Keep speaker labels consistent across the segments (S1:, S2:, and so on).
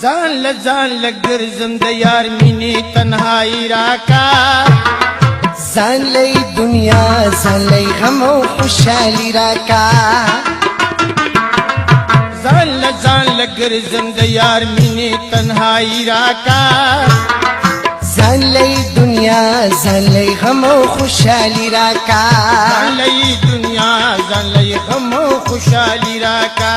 S1: ځان لګرزم د یار مینې تنهایی راکا
S2: ځان لئی دنیا ځان لئی غم او خوشحالي راکا
S1: ځان لګرزم د یار مینې تنهایی راکا
S2: ځان لئی دنیا ځان لئی غم او خوشحالي راکا
S1: ځان لئی دنیا ځان لئی غم او خوشحالي راکا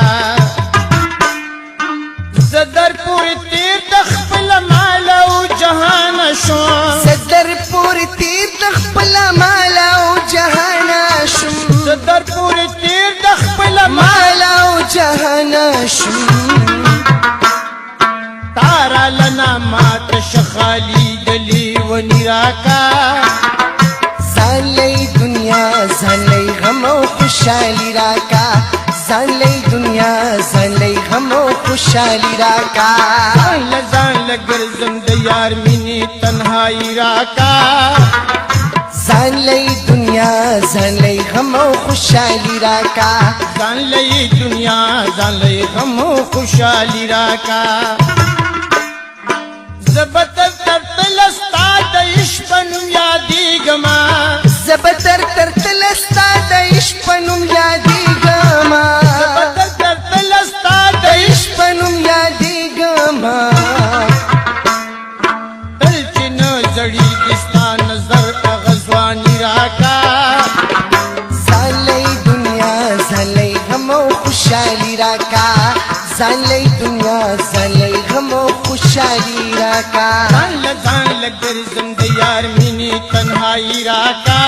S1: زدر پوری تیر د خپل مال او جهان شوم
S2: زدر پوری تیر د خپل مال او جهان شوم
S1: زدر پوری تیر د خپل
S2: مال او جهان شوم
S1: تارا لنا مات شخالی دلی ونی راکا
S2: ځان لئی دنیا ځان لئی غم او خوشحالي راکا ځان لئی دنیا ځان لئی غم او خوشحالي راکا
S1: ځان لګرزم د یار مینې تنهایی راکا
S2: ځان لئی دنیا ځان لئی غم او خوشحالي راکا
S1: ځان لئی دنیا ځان لئی غم او خوشحالي راکا زبتر تل ستا د عشق نوم یادېږما
S2: زبتر تل ستا د عشق نوم یادېږما
S1: زبتر تل ستا د
S2: عشق نوم یادېږما
S1: تل چې نه زړېږي ستا نظر هغه ځواني راکا
S2: ځان لئی دنیا ځان لئی غم او خوشحالي راکا ځان لئی دنیا ځان لئی غم او خوشحالي راکا
S1: ځان لګرزم د یار مینې تنهایی راکا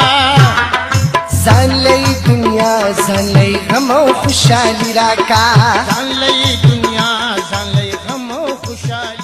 S2: ځان لئی دنیا ځان لئی غم او خوشحالي راکا
S1: ځان لئی دنیا ځان لئی غم او خوشحالي